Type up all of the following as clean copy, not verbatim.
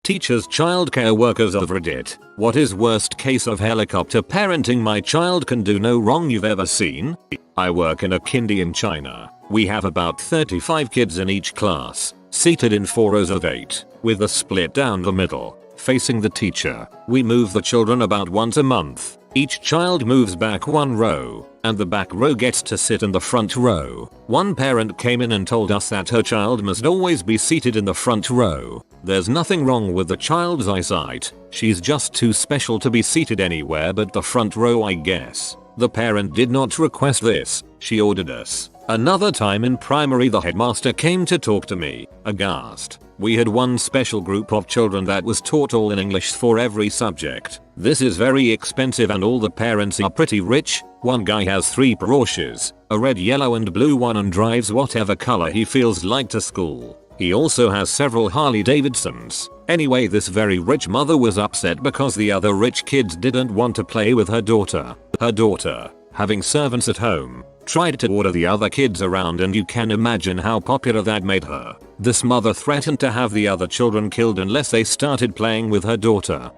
Teachers, childcare workers of Reddit. What is worst case of helicopter parenting? My child can do no wrong you've ever seen. I work in a kindy in China. We have about 35 kids in each class, seated in 4 rows of 8, with a split down the middle, facing the teacher. We move the children about once a month. Each child moves back 1 row, and the back row gets to sit in the front row. One parent came in and told us that her child must always be seated in the front row. There's nothing wrong with the child's eyesight, she's just too special to be seated anywhere but the front row, I guess. The parent did not request this, she ordered us. Another time in primary, the headmaster came to talk to me, aghast. We had one special group of children that was taught all in English for every subject. This is very expensive and all the parents are pretty rich. One guy has 3 Porsches, a red, yellow and blue one, and drives whatever color he feels like to school. He also has several Harley Davidsons. Anyway, this very rich mother was upset because the other rich kids didn't want to play with her daughter. Her daughter, having servants at home, tried to order the other kids around, and you can imagine how popular that made her. This mother threatened to have the other children killed unless they started playing with her daughter.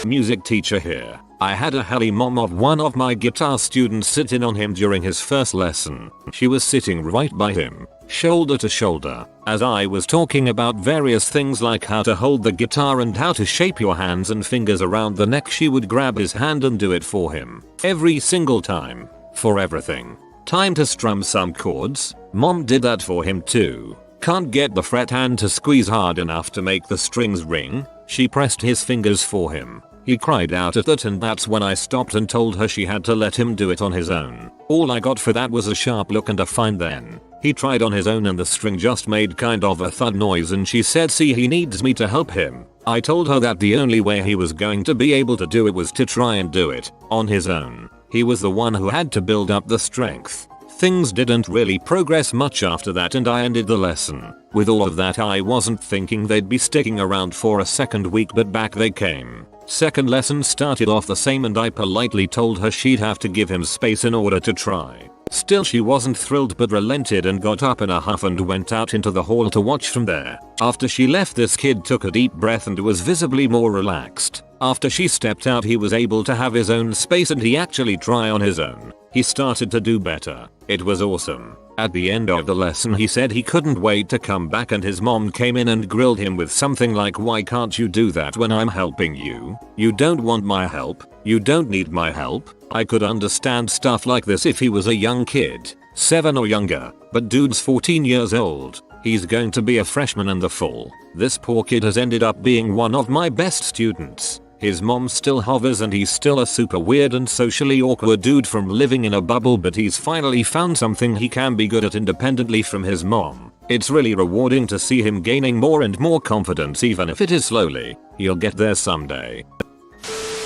Music teacher here. I had a helly mom of one of my guitar students sit in on him during his first lesson. She was sitting right by him, shoulder to shoulder. As I was talking about various things like how to hold the guitar and how to shape your hands and fingers around the neck, she would grab his hand and do it for him. Every single time. For everything. Time to strum some chords. Mom did that for him too. Can't get the fret hand to squeeze hard enough to make the strings ring. She pressed his fingers for him. He cried out at that, and that's when I stopped and told her she had to let him do it on his own. All I got for that was a sharp look and a fine then. He tried on his own and the string just made kind of a thud noise, and she said, "See, he needs me to help him." I told her that the only way he was going to be able to do it was to try and do it on his own. He was the one who had to build up the strength. Things didn't really progress much after that, and I ended the lesson. With all of that, I wasn't thinking they'd be sticking around for a second week, but back they came. Second lesson started off the same, and I politely told her she'd have to give him space in order to try. Still, she wasn't thrilled but relented and got up in a huff and went out into the hall to watch from there. After she left, this kid took a deep breath and was visibly more relaxed. After she stepped out, he was able to have his own space and he actually try on his own. He started to do better. It was awesome. At the end of the lesson, he said he couldn't wait to come back, and his mom came in and grilled him with something like, "Why can't you do that when I'm helping you? You don't want my help. You don't need my help." I could understand stuff like this if he was a young kid, 7 or younger, but dude's 14 years old. He's going to be a freshman in the fall. This poor kid has ended up being one of my best students. His mom still hovers and he's still a super weird and socially awkward dude from living in a bubble, but he's finally found something he can be good at independently from his mom. It's really rewarding to see him gaining more and more confidence, even if it is slowly. He'll get there someday.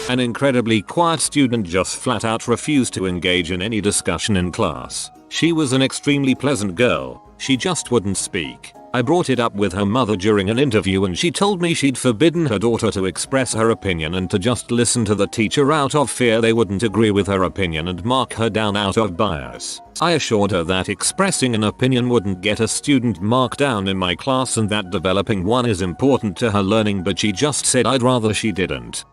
An incredibly quiet student just flat out refused to engage in any discussion in class. She was an extremely pleasant girl. She just wouldn't speak. I brought it up with her mother during an interview, and she told me she'd forbidden her daughter to express her opinion and to just listen to the teacher out of fear they wouldn't agree with her opinion and mark her down out of bias. I assured her that expressing an opinion wouldn't get a student marked down in my class and that developing one is important to her learning, but she just said I'd rather she didn't.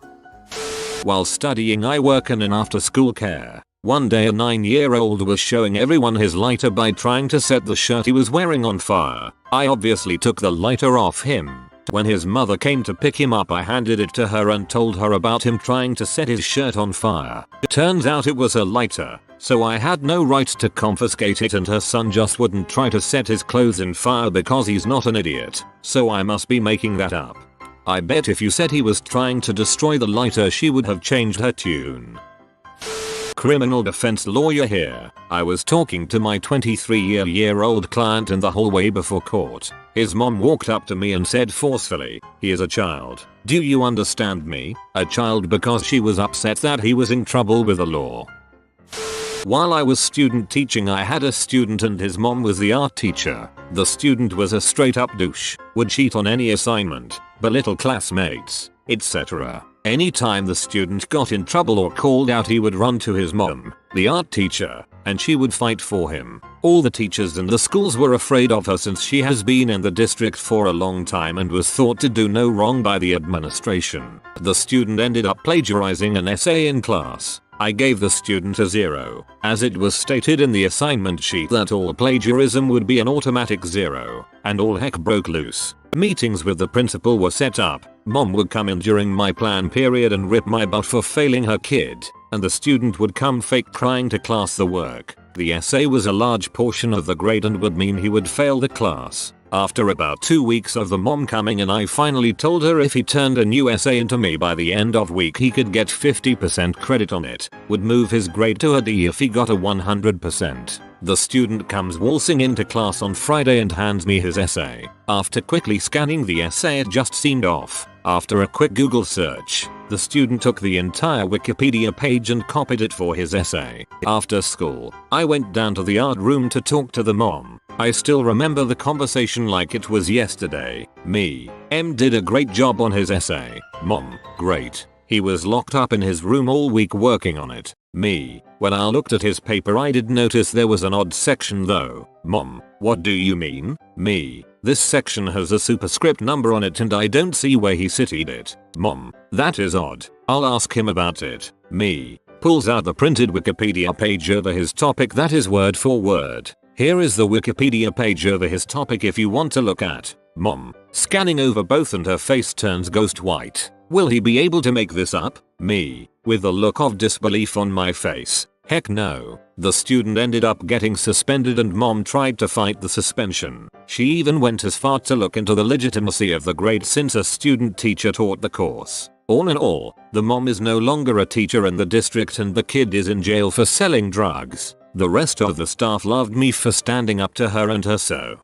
While studying, I work in an after-school care. One day a 9-year-old was showing everyone his lighter by trying to set the shirt he was wearing on fire. I obviously took the lighter off him. When his mother came to pick him up, I handed it to her and told her about him trying to set his shirt on fire. Turns out it was a lighter, so I had no right to confiscate it, and her son just wouldn't try to set his clothes in fire because he's not an idiot. So I must be making that up. I bet if you said he was trying to destroy the lighter, she would have changed her tune. Criminal defense lawyer here. I was talking to my 23-year-old client in the hallway before court. His mom walked up to me and said forcefully, "He is a child. Do you understand me? A child," because she was upset that he was in trouble with the law. While I was student teaching, I had a student and his mom was the art teacher. The student was a straight up douche, would cheat on any assignment, belittle classmates, etc. Anytime the student got in trouble or called out, he would run to his mom, the art teacher, and she would fight for him. All the teachers in the schools were afraid of her since she has been in the district for a long time and was thought to do no wrong by the administration. The student ended up plagiarizing an essay in class. I gave the student a 0, as it was stated in the assignment sheet that all plagiarism would be an automatic 0, and all heck broke loose. Meetings with the principal were set up. Mom would come in during my plan period and rip my butt for failing her kid, and the student would come fake crying to class the work. The essay was a large portion of the grade and would mean he would fail the class. After about 2 weeks of the mom coming in, I finally told her if he turned a new essay into me by the end of week he could get 50% credit on it, would move his grade to a D if he got a 100%. The student comes waltzing into class on Friday and hands me his essay. After quickly scanning the essay, it just seemed off. After a quick Google search, the student took the entire Wikipedia page and copied it for his essay. After school, I went down to the art room to talk to the mom. I still remember the conversation like it was yesterday. Me. M did a great job on his essay. Mom. Great. He was locked up in his room all week working on it. Me. When I looked at his paper I did notice there was an odd section though. Mom. What do you mean? Me. This section has a superscript number on it and I don't see where he cited it. Mom. That is odd. I'll ask him about it. Me. Pulls out the printed Wikipedia page over his topic that is word for word. Here is the Wikipedia page over his topic if you want to look at. Mom. Scanning over both and her face turns ghost white. Will he be able to make this up? Me. With a look of disbelief on my face. Heck no. The student ended up getting suspended and mom tried to fight the suspension. She even went as far to look into the legitimacy of the grade since a student teacher taught the course. All in all, the mom is no longer a teacher in the district and the kid is in jail for selling drugs. The rest of the staff loved me for standing up to her and her so.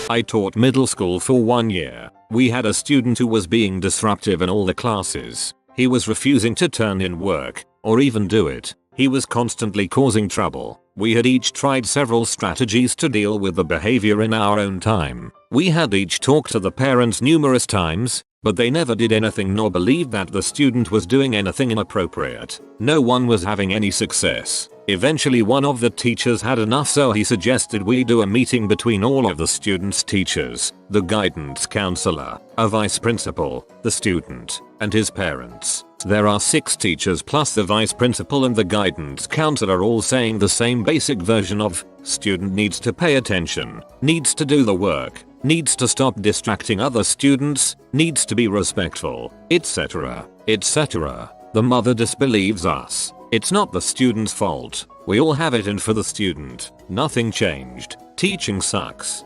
I taught middle school for 1 year. We had a student who was being disruptive in all the classes. He was refusing to turn in work, or even do it. He was constantly causing trouble. We had each tried several strategies to deal with the behavior in our own time. We had each talked to the parents numerous times, but they never did anything nor believed that the student was doing anything inappropriate. No one was having any success. Eventually one of the teachers had enough, so he suggested we do a meeting between all of the student's teachers, the guidance counselor, a vice principal, the student, and his parents. There are 6 teachers plus the vice principal and the guidance counselor all saying the same basic version of student needs to pay attention, needs to do the work, needs to stop distracting other students, needs to be respectful, etc. etc. The mother disbelieves us. It's not the student's fault. We all have it in for the student. Nothing changed. Teaching sucks.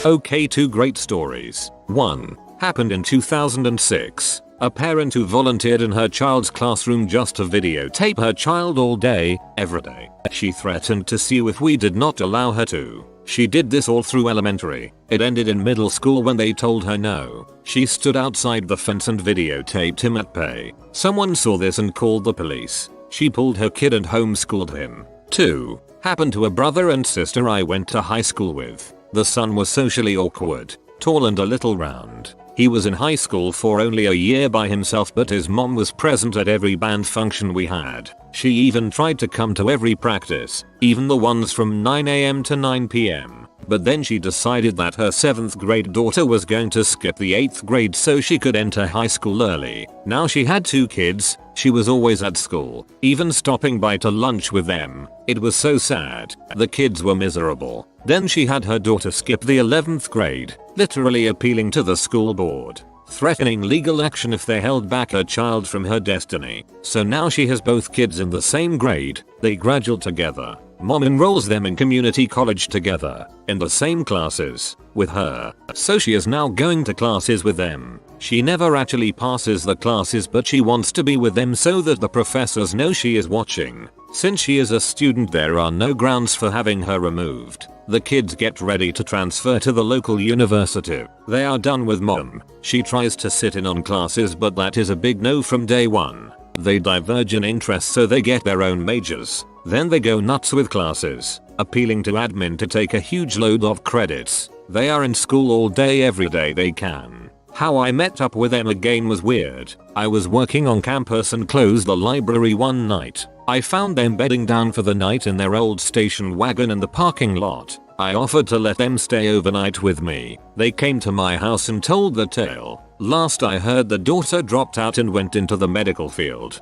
Okay, 2 great stories. 1. Happened in 2006. A parent who volunteered in her child's classroom just to videotape her child all day, every day. She threatened to sue if we did not allow her to. She did this all through elementary. It ended in middle school when they told her no. She stood outside the fence and videotaped him at pay. Someone saw this and called the police. She pulled her kid and homeschooled him. 2. Happened to a brother and sister I went to high school with. The son was socially awkward, tall and a little round. He was in high school for only a year by himself, but his mom was present at every band function we had. She even tried to come to every practice, even the ones from 9 AM to 9 PM. But then she decided that her 7th grade daughter was going to skip the 8th grade so she could enter high school early. Now she had 2 kids, she was always at school, even stopping by to lunch with them. It was so sad. The kids were miserable. Then she had her daughter skip the 11th grade, literally appealing to the school board, threatening legal action if they held back her child from her destiny. So now she has both kids in the same grade, they graduate together. Mom enrolls them in community college together, in the same classes, with her. So she is now going to classes with them. She never actually passes the classes, but she wants to be with them so that the professors know she is watching. Since she is a student, there are no grounds for having her removed. The kids get ready to transfer to the local university. They are done with mom. She tries to sit in on classes, but that is a big no from day one. They diverge in interests, so they get their own majors. Then they go nuts with classes, appealing to admin to take a huge load of credits. They are in school all day every day they can. How I met up with them again was weird. I was working on campus and closed the library one night. I found them bedding down for the night in their old station wagon in the parking lot. I offered to let them stay overnight with me. They came to my house and told the tale. Last I heard, the daughter dropped out and went into the medical field.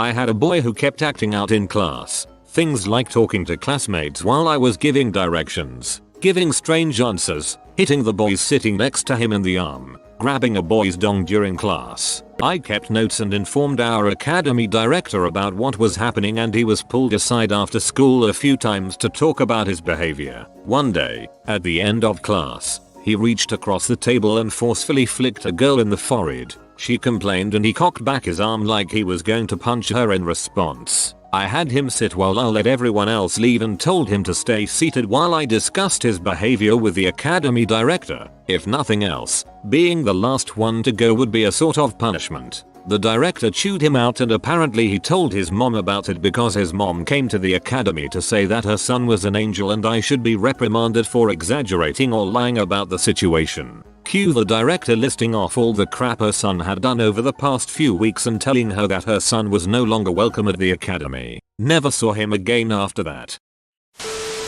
I had a boy who kept acting out in class. Things like talking to classmates while I was giving directions, giving strange answers, hitting the boys sitting next to him in the arm, grabbing a boy's dong during class. I kept notes and informed our academy director about what was happening, and he was pulled aside after school a few times to talk about his behavior. One day, at the end of class, he reached across the table and forcefully flicked a girl in the forehead. She complained and he cocked back his arm like he was going to punch her in response. I had him sit while I let everyone else leave and told him to stay seated while I discussed his behavior with the academy director. If nothing else, being the last one to go would be a sort of punishment. The director chewed him out, and apparently he told his mom about it because his mom came to the academy to say that her son was an angel and I should be reprimanded for exaggerating or lying about the situation. Cue the director listing off all the crap her son had done over the past few weeks and telling her that her son was no longer welcome at the academy. Never saw him again after that.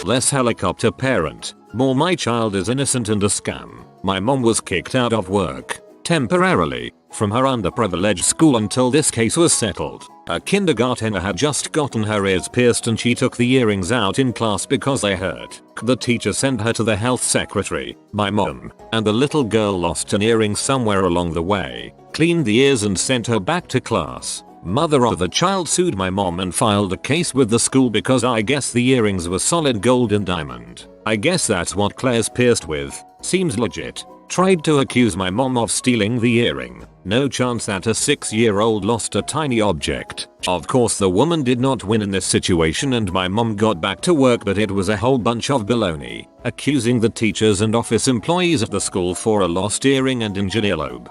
Less helicopter parent, more my child is innocent and a scam. My mom was kicked out of work, temporarily, from her underprivileged school until this case was settled. A kindergartner had just gotten her ears pierced and she took the earrings out in class because they hurt. The teacher sent her to the health secretary, my mom, and the little girl lost an earring somewhere along the way, cleaned the ears and sent her back to class. Mother of the child sued my mom and filed a case with the school because I guess the earrings were solid gold and diamond. I guess that's what Claire's pierced with. Seems legit. Tried to accuse my mom of stealing the earring. No chance that a 6-year-old lost a tiny object. Of course the woman did not win in this situation and my mom got back to work, but it was a whole bunch of baloney. Accusing the teachers and office employees at the school for a lost earring and injured earlobe.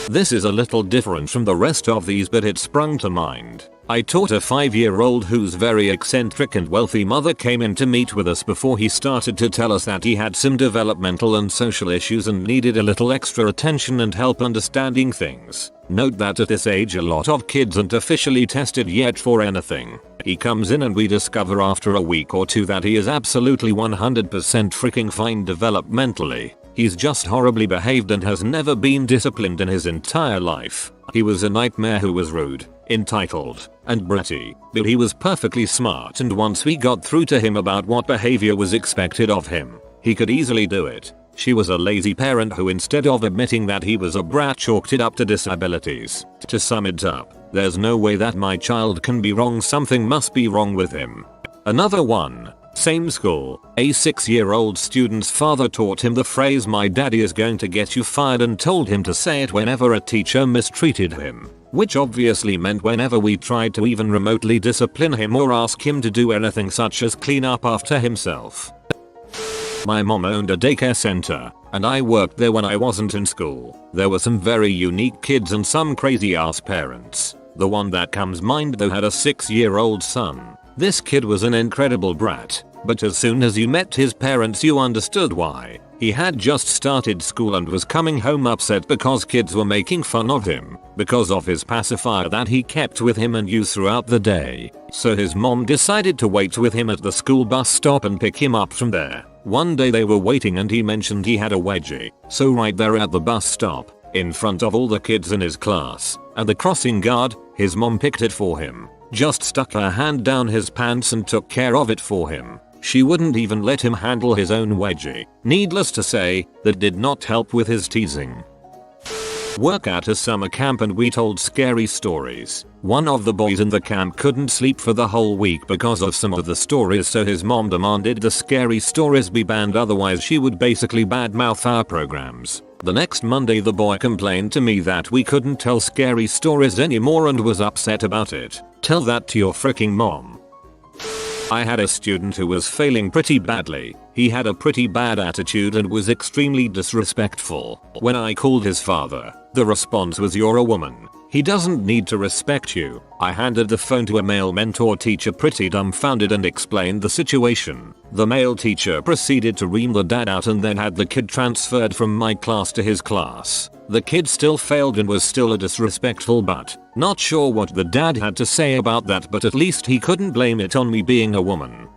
This is a little different from the rest of these, but it sprung to mind. I taught a 5-year-old whose very eccentric and wealthy mother came in to meet with us before he started to tell us that he had some developmental and social issues and needed a little extra attention and help understanding things. Note that at this age a lot of kids aren't officially tested yet for anything. He comes in and we discover after a week or two that he is absolutely 100% freaking fine developmentally. He's just horribly behaved and has never been disciplined in his entire life. He was a nightmare who was rude, entitled, and bratty, but he was perfectly smart, and once we got through to him about what behavior was expected of him, he could easily do it. She was a lazy parent who, instead of admitting that he was a brat, chalked it up to disabilities. To sum it up, there's no way that my child can be wrong. Something must be wrong with him. Another one. Same school, a 6-year-old student's father taught him the phrase "my daddy is going to get you fired" and told him to say it whenever a teacher mistreated him, which obviously meant whenever we tried to even remotely discipline him or ask him to do anything such as clean up after himself. My mom owned a daycare center, and I worked there when I wasn't in school. There were some very unique kids and some crazy ass parents. The one that comes mind though had a 6-year-old son. This kid was an incredible brat, but as soon as you met his parents you understood why. He had just started school and was coming home upset because kids were making fun of him because of his pacifier that he kept with him and used throughout the day. So his mom decided to wait with him at the school bus stop and pick him up from there. One day they were waiting and he mentioned he had a wedgie. So right there at the bus stop, in front of all the kids in his class and the crossing guard, his mom picked it for him. Just stuck her hand down his pants and took care of it for him. She wouldn't even let him handle his own wedgie. Needless to say, that did not help with his teasing. Work at a summer camp and we told scary stories. One of the boys in the camp couldn't sleep for the whole week because of some of the stories, so his mom demanded the scary stories be banned, otherwise she would basically badmouth our programs. The next Monday the boy complained to me that we couldn't tell scary stories anymore and was upset about it. Tell that to your freaking mom. I had a student who was failing pretty badly. He had a pretty bad attitude and was extremely disrespectful. When I called his father, the response was "You're a woman." He doesn't need to respect you. I handed the phone to a male mentor teacher pretty dumbfounded and explained the situation. The male teacher proceeded to ream the dad out and then had the kid transferred from my class to his class. The kid still failed and was still a disrespectful butt. Not sure what the dad had to say about that, but at least he couldn't blame it on me being a woman.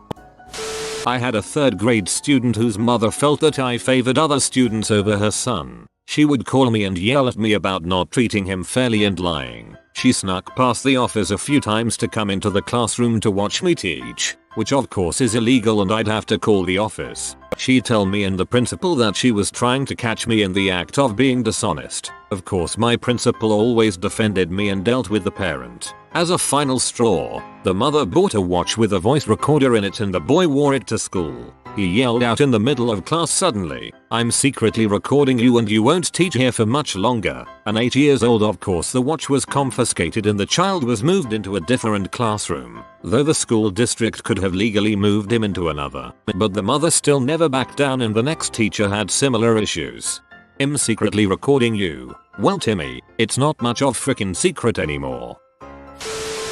I had a 3rd grade student whose mother felt that I favored other students over her son. She would call me and yell at me about not treating him fairly and lying. She snuck past the office a few times to come into the classroom to watch me teach, which of course is illegal and I'd have to call the office. She'd tell me and the principal that she was trying to catch me in the act of being dishonest. Of course my principal always defended me and dealt with the parent. As a final straw, the mother bought a watch with a voice recorder in it and the boy wore it to school. He yelled out in the middle of class suddenly, "I'm secretly recording you and you won't teach here for much longer." An 8 years old, of course the watch was confiscated and the child was moved into a different classroom, though the school district could have legally moved him into another. But the mother still never backed down and the next teacher had similar issues. "I'm secretly recording you." Well Timmy, it's not much of frickin' secret anymore.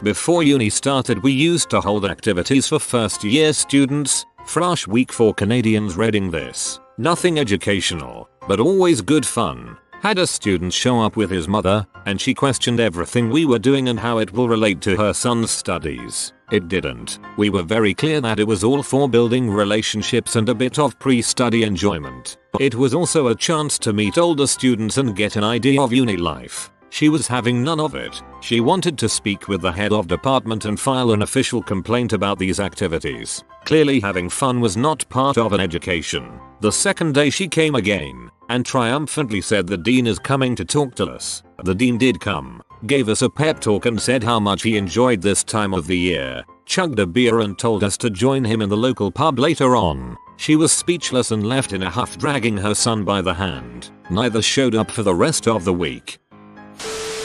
Before uni started we used to hold activities for first year students. Fresh week for Canadians reading this. Nothing educational, but always good fun. Had a student show up with his mother, and she questioned everything we were doing and how it will relate to her son's studies. It didn't. We were very clear that it was all for building relationships and a bit of pre-study enjoyment. It was also a chance to meet older students and get an idea of uni life. She was having none of it. She wanted to speak with the head of department and file an official complaint about these activities. Clearly having fun was not part of an education. The second day she came again and triumphantly said the dean is coming to talk to us. The dean did come, gave us a pep talk and said how much he enjoyed this time of the year, chugged a beer and told us to join him in the local pub later on. She was speechless and left in a huff, dragging her son by the hand. Neither showed up for the rest of the week.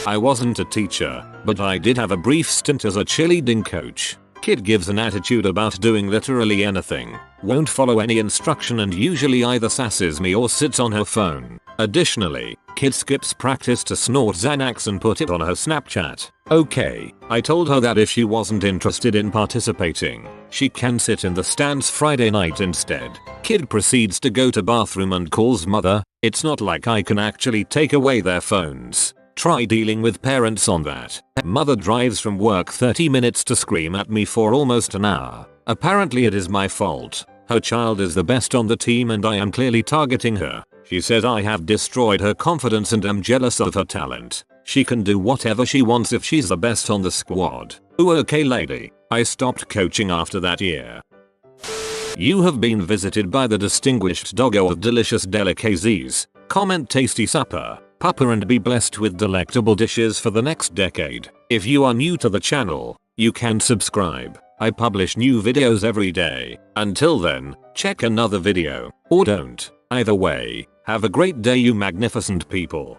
I wasn't a teacher, but I did have a brief stint as a cheerleading coach. Kid gives an attitude about doing literally anything, won't follow any instruction and usually either sasses me or sits on her phone. Additionally, kid skips practice to snort Xanax and put it on her Snapchat. Okay, I told her that if she wasn't interested in participating, she can sit in the stands Friday night instead. Kid proceeds to go to bathroom and calls mother. It's not like I can actually take away their phones. Try dealing with parents on that. Mother drives from work 30 minutes to scream at me for almost an hour. Apparently it is my fault. Her child is the best on the team and I am clearly targeting her. She says I have destroyed her confidence and am jealous of her talent. She can do whatever she wants if she's the best on the squad. Ooh, okay lady. I stopped coaching after that year. You have been visited by the distinguished doggo of delicious delicacies. Comment tasty supper. Papa and be blessed with delectable dishes for the next decade. If you are new to the channel, you can subscribe. I publish new videos every day. Until then, check another video, or don't. Either way, have a great day you magnificent people.